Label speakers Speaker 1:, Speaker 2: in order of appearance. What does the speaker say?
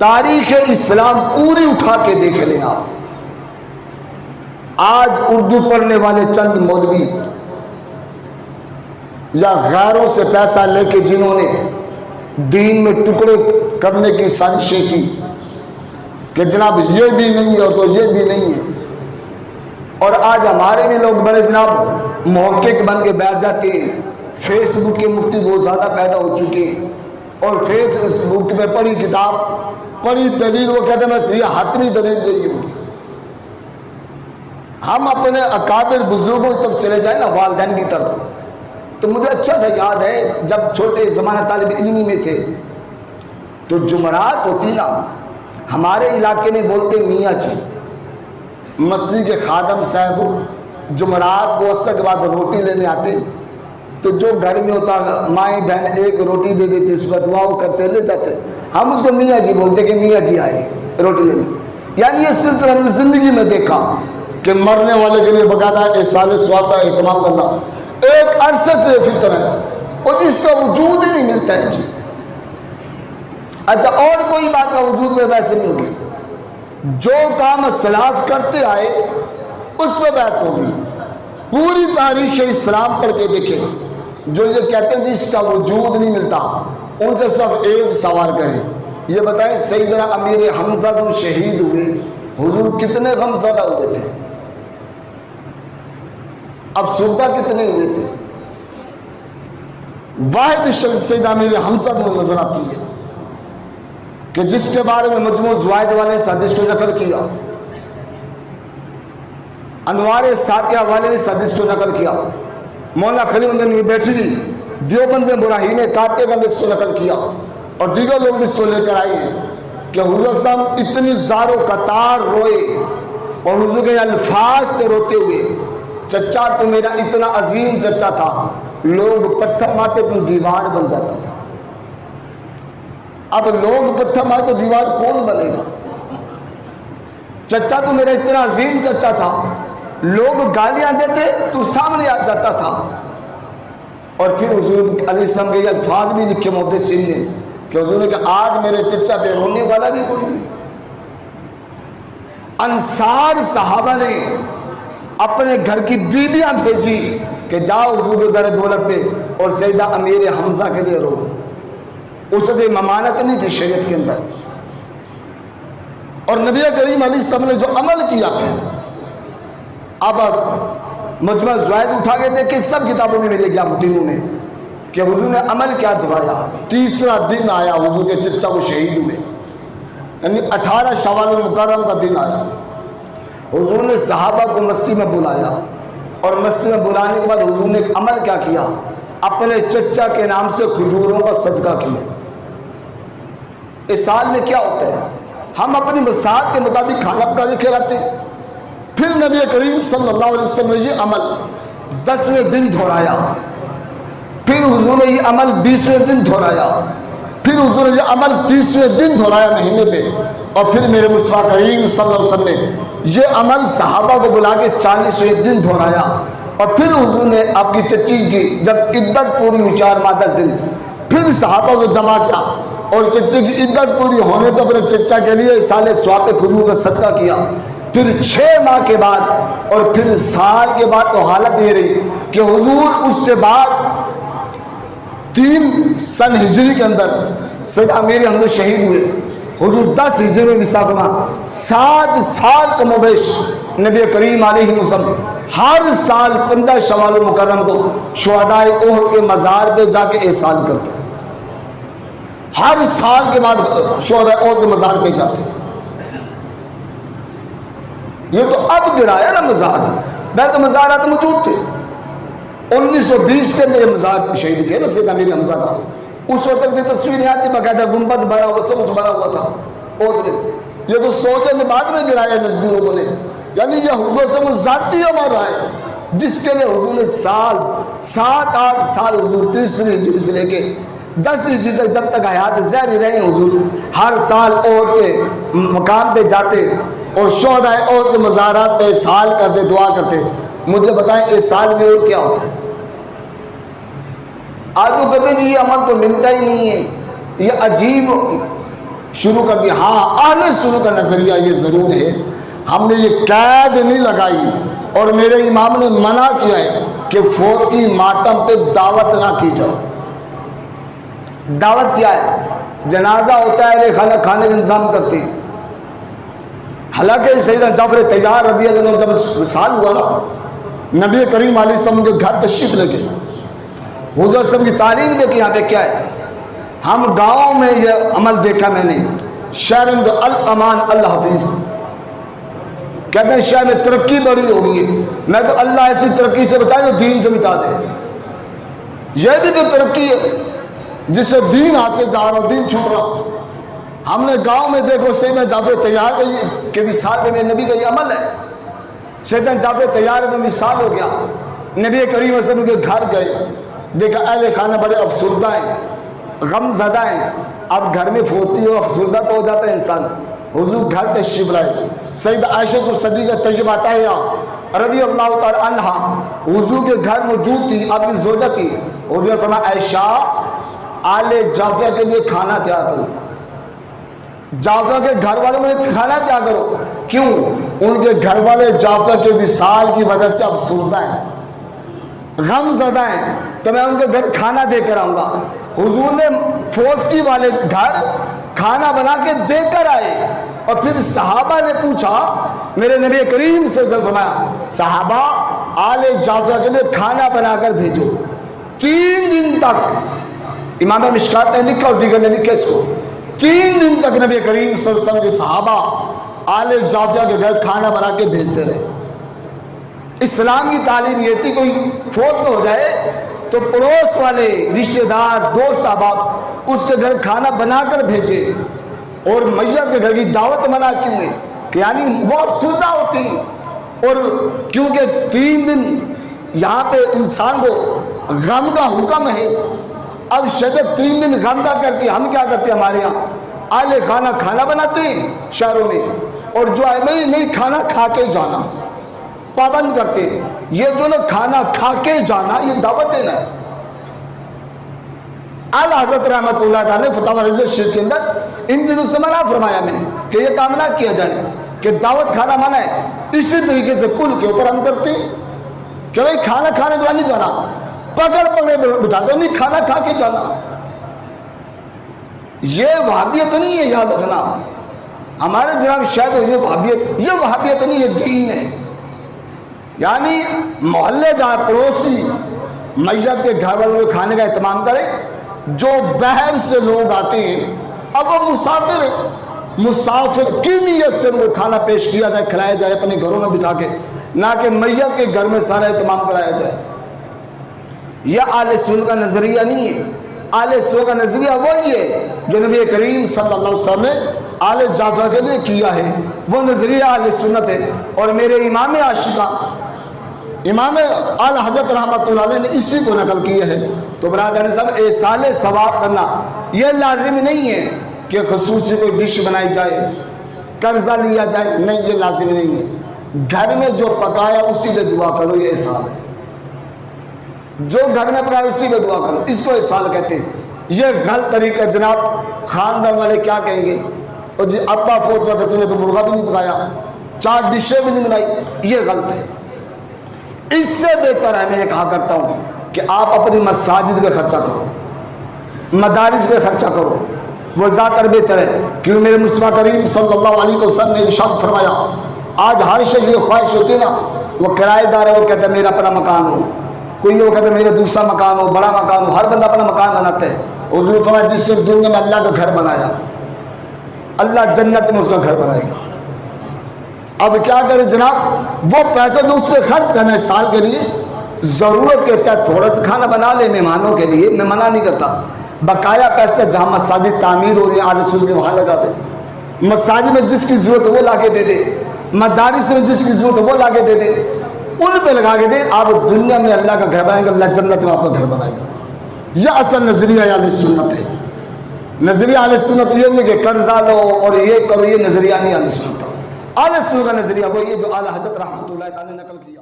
Speaker 1: تاریخ اسلام پوری اٹھا کے دیکھ لیں آپ. آج اردو پڑھنے والے چند مولوی یا غیروں سے پیسہ لے کے جنہوں نے دین میں ٹکڑے کرنے کی سازشیں کی کہ جناب یہ بھی نہیں ہے تو یہ بھی نہیں ہے، اور آج ہمارے بھی لوگ بڑے جناب محقق بن کے بیٹھ جاتے ہیں. فیس بک کے مفتی بہت زیادہ پیدا ہو چکے ہیں، اور فیس بک میں پڑھی کتاب پڑھی دلیل وہ کہتے ہیں بس یہ حتمی دلیل چاہیے ہوگی. ہم اپنے اکابر بزرگوں کی طرف چلے جائیں نا، والدین کی طرف، تو مجھے اچھا سا یاد ہے جب چھوٹے زمانہ طالب علمی میں تھے تو جمعرات ہوتی نا، ہمارے علاقے میں بولتے میاں جی، مسجد کے خادم صاحب جمعرات کو عصر کے بعد روٹی لینے آتے، تو جو گھر میں ہوتا مائیں بہن ایک روٹی دے دیتی، اس پر دعا کرتے لے جاتے. ہم اس کو میاں جی بولتے کہ میاں جی آئے روٹی لینے. یعنی یہ سلسلہ ہم نے زندگی میں دیکھا کہ مرنے والے کے لیے باقاعدہ احسان ثواب کا اہتمام کرنا ایک عرصے سے فطر ہے، اور اس کا وجود ہی نہیں ملتا ہے جی. اچھا اور کوئی بات کا وجود میں ویسے نہیں ہوگی، جو کام اسلاف کرتے آئے اس میں بحث ہوگی. پوری تاریخ اسلام پڑھ کے دیکھیں، جو یہ کہتے ہیں جی اس کا وجود نہیں ملتا، ان سے صرف ایک سوال کریں، یہ بتائیں سیدنا امیر حمزہ جو شہید ہوئے حضور کتنے غم زدہ ہوئے تھے؟ افسردہ کتنے ہوئے تھے؟ واحد شخص سیدنا امیر حمزہ جو نظر آتی ہے کہ جس کے بارے میں مجموع زوائد والے اس حدیث کو نقل کیا، انوار ساتیہ والے نے اس حدیث کو نقل کیا، مولانا خلیل مدنی بیٹھری دیوبند میں براہین قاطع کا اس کو نقل کیا، اور دیگر لوگ بھی اس کو لے کر آئے ہیں کہ حضور صاحب اتنی زار و قطار روئے، اور حضور کے الفاظ تھے روتے ہوئے، چچا تو میرا اتنا عظیم چچا تھا، لوگ پتھر مارتے تو دیوار بن جاتا تھا. اب لوگ پتھر مارتے تو دیوار کون بنے گا؟ چچا تو میرا اتنا عظیم چچا تھا، لوگ گالیاں دیتے تو سامنے آ جاتا تھا. اور پھر حضور علیہ السلام کے یہ الفاظ بھی لکھے محدثین نے کہ حضور نے کہا آج میرے چچا پہ رونے والا بھی کوئی نہیں. انصار صحابہ نے اپنے گھر کی بیویاں بھیجی کہ جاؤ حضور در دولت پہ اور سیدہ امیر حمزہ کے لیے رو. اس سے ممانت نہیں تھی شریعت کے اندر. اور نبی کریم علیہ السلام نے جو عمل کیا پھر، اب مجمع زوائد اٹھا کے دیکھیں، سب کتابوں میں ملے گیا متینوں میں کہ حضور نے عمل کیا دبایا. تیسرا دن آیا حضور کے چچا کو شہید ہوئے، یعنی 18 شوال المکرم کا دن آیا. حضور نے صحابہ کو مسجد میں بلایا، اور مسجد میں بلانے کے بعد حضور نے ایک عمل کیا کیا، اپنے چچا کے نام سے کھجوروں کا صدقہ کیا. اس سال میں کیا ہوتا ہے، ہم اپنی مساحت کے مطابق کھانا پکا کے کھلاتے ہیں. پھر نبی کریم صلی اللہ علیہ وسلم نے یہ عمل 10ویں دن دہرایا، پھر حضور نے یہ عمل 20ویں دن دہرایا، پھر حضور نے یہ عمل 30ویں دن دہرایا مہینے پہ، اور پھر میرے مصطفیٰ کریم صلی اللہ علیہ وسلم نے یہ عمل صحابہ کو بلا کے 40ویں دن دہرایا. اور پھر حضور نے آپ کی چچی کی جب عدت پوری ہوئی 4 ماہ 10 دن، پھر صحابہ کو جمع کیا، اور چچے کی عدت پوری ہونے پہ اپنے چچا کے لیے سال ثواب کھجور کا صدقہ کیا. پھر 6 ماہ کے بعد اور پھر سال کے بعد تو حالت یہ رہی کہ حضور اس کے بعد 3 سن ہجری کے اندر سیدہ امیر حمزہ شہید ہوئے. حضور 10 ہجری میں وصال فرما، 7 سال کا مبیش نبی کریم علیہ وسلم ہر سال 15 شوال المکرم کو شہداء احد کے مزار پہ جا کے احسان کرتے. ہر سال کے بعد شہداء احد کے مزار پہ جاتے. یہ تو اب گرایا نا مزار، میں تو مزارات موجود تھے. 1920 کے اندر یہ مزار شہید کیا نا سیدہ امیر حمزہ کا. اس وقت تک تصویر آتی باقاعدہ گنبد بنا ہوا، سب کچھ بنا ہوا تھا احد نے. یہ تو سوچے نے بعد میں گرایا نزدیکوں نے. یعنی یہ حضور سے ذاتی عمل رہا ہے جس کے لیے حضور نے 7-8 سال حضور 30 ہجری سے لے کے 10 ہجری تک جب تک حیات ظاہر رہے حضور ہر سال احد کے مقام پہ جاتے اور شہداء احد کے مزارات پہ احسان کرتے، دعا کرتے. مجھے بتائیں اس سال میں اور کیا ہوتا ہے؟ آج وہ کہتے ہیں یہ عمل تو ملتا ہی نہیں ہے، یہ عجیب شروع کر دیا. ہاں اہل سنت کا نظریہ یہ ضرور ہے, ہم نے یہ قید نہیں لگائی اور میرے امام نے منع کیا ہے کہ فوت کی ماتم پہ دعوت نہ کی جائے. دعوت کیا ہے؟ جنازہ ہوتا ہے اہل خانہ کھانے کا انتظام کرتے ہیں. حالانکہ سیدنا جعفر طیار رضی اللہ عنہ جب وصال ہوا نا, نبی کریم علیہ السلام کے گھر تشریف لے گئے. حضور صلی اللہ علیہ وسلم کی تعلیم دیکھی یہاں پہ کیا ہے. ہم گاؤں میں یہ عمل دیکھا میں نے, شہر میں الامان الحفیظ کہتے ہیں شہر میں ترقی بڑی ہو گئی ہے, میں تو اللہ ایسی ترقی سے بچائے جو دین سے مٹا دے. یہ بھی تو ترقی ہے جس سے دین ہاتھ سے جا رہا, دین چھوٹ رہا. ہم نے گاؤں میں دیکھو سیدنا جعفر طیار کے وصال پہ میں نبی کا یہ عمل ہے. سیدنا جعفر طیار کا وصال ہو گیا, نبی کریم صلی اللہ علیہ وسلم کے گھر گئے, دیکھا اہل خانہ بڑے افسردہ ہیں, غم زدہ ہیں. اب گھر میں فوتی ہو افسردہ تو ہو جاتا ہے انسان. حضور گھر تشریف لائے. سید عائشہ الصدیقہ طیبہ طاہرہ رضی اللہ تعالی عنہا حضور کے گھر موجود تھی, آپ کی زوجہ تھی. حضور نے فرمایا عائشہ آل جعفر کے لیے کھانا تیار کرو, جعفر کے گھر والوں میں کھانا تیار کرو. کیوں؟ ان کے گھر والے جعفر کے وصال کی وجہ سے افسردہ ہیں, غم زدہ ہیں, تو میں ان کے گھر کھانا دے کر آؤں گا. حضور نے فوتگی والے گھر کھانا بنا کے دے کر آئے. اور پھر صحابہ نے پوچھا, میرے نبی کریم صلی اللہ علیہ وسلم فرمایا صحابہ آل جعفر کے لیے کھانا بنا کر بھیجو. 3 دن تک امام مشکات نے لکھا اور دیگر نے لکھا اس کو, 3 دن تک نبی کریم صلی اللہ علیہ وسلم کے صحابہ آل جعفر کے گھر کھانا بنا کے بھیجتے رہے. اسلام کی تعلیم یہ تھی کوئی فوت ہو جائے تو پڑوس والے رشتہ دار دوست احباب اس کے گھر کھانا بنا کر بھیجے. اور میت کے گھر کی دعوت منع کیوں ہے کہ یعنی وہ افسردہ ہوتی, اور کیونکہ 3 دن یہاں پہ انسان کو غم کا حکم ہے. اب شدت 3 دن غم کا کرتی, ہم کیا کرتے ہیں ہمارے یہاں اہل خانہ کھانا بناتے ہیں شہروں میں, اور جو ہے نہیں کھانا کھا کے جانا پابند کرتے. یہ جو نا کھانا کھا کے جانا یہ دعوت دینا ہے. اعلیٰ حضرت رحمۃ اللہ تعالیٰ نے فتاوی رضویہ شریف کے اندر ان چیزوں سے منع فرمایا میں کہ یہ کام نہ کیا جائے, کہ دعوت کھانا منع ہے. اسی طریقے سے کل کے اوپر ہم کرتے ہیں کہ بھائی کھانا کھانے کو نہیں جانا, پکڑ پکڑے بٹھاتے نہیں کھانا کھا کے جانا. یہ وہابیت نہیں ہے, یاد رکھنا. ہمارے جناب شاید یہ وہابیت نہیں, یہ دین ہے. یعنی محلے دار پڑوسی میت کے گھر والوں کے کھانے کا اہتمام کرے. جو باہر سے لوگ آتے ہیں اب وہ مسافر ہیں, مسافر کی نیت سے ان کو کھانا پیش کیا جائے, کھلایا جائے اپنے گھروں میں بٹھا کے, نہ کہ میت کے گھر میں سارا اہتمام کرایا جائے. یہ اہل سنت کا نظریہ نہیں ہے. اہل سنت کا نظریہ وہی ہے جو نبی کریم صلی اللہ علیہ وسلم نے آل جعفر کے لیے کیا ہے, وہ نظریہ اہل سنت ہے. اور میرے امام عاشقہ امام اعلیٰ حضرت رحمۃ اللہ علیہ نے اسی کو نقل کیا ہے. تو برادران صاحب ایصال ثواب کرنا یہ لازمی نہیں ہے کہ خصوصی کوئی ڈش بنائی جائے, قرضہ لیا جائے, نہیں یہ لازمی نہیں ہے. گھر میں جو پکایا اسی پہ دعا کرو, یہ ایصال ہے. جو گھر میں پکایا اسی پہ دعا کرو, اس کو ایصال کہتے ہیں. یہ غلط طریقہ جناب. خاندان والے کیا کہیں گے, اور جی ابا فوت ہوا تھا تو نے تو مرغا بھی نہیں پکایا, 4 ڈشیں بھی نہیں بنائی, یہ غلط ہے. اس سے بہتر ہے میں یہ کہا کرتا ہوں کہ آپ اپنی مساجد پہ خرچہ کرو, مدارس پہ خرچہ کرو, وہ زیادہ بہتر ہے. کیوں میرے مصطفیٰ کریم صلی اللہ علیہ وسلم نے ارشاد فرمایا, آج ہر شخص یہ خواہش ہوتی ہے نا, وہ کرایہ دار ہے, وہ کہتا ہے میرا اپنا مکان ہو, کوئی وہ کہتا ہے میرا دوسرا مکان ہو, بڑا مکان ہو, ہر بندہ اپنا مکان بناتا ہے. حضور نے فرمایا جس سے دنیا میں اللہ کا گھر بنایا, اللہ جنت میں اس کا گھر بنائے گا. اب کیا کرے جناب, وہ پیسہ جو اس پہ خرچ کرنا ہے سال کے لیے, ضرورت کے تحت تھوڑا سا کھانا بنا لے مہمانوں کے لیے, میں منع نہیں کرتا. بقایا پیسہ جہاں مساجد تعمیر ہو رہی ہے اہل سنت میں وہاں لگا دے, مساجد میں جس کی ضرورت ہے وہ لا کے دے دے, مدارس میں جس کی ضرورت ہے وہ لا کے دے دے, ان پہ لگا کے دے. آپ دنیا میں اللہ کا گھر بنائیں گے, اللہ جنت میں آپ کا گھر بنائے گا. یہ اصل نظریہ اہل سنت ہے. نظریہ اہل سنت یہ نہیں کہ قرضہ لو اور یہ کرو, یہ نظریہ نہیں اہل سنت کا. اہل سنت کا نظریہ وہ یہ جو اعلیٰ حضرت رحمۃ اللہ تعالی نے نقل کیا.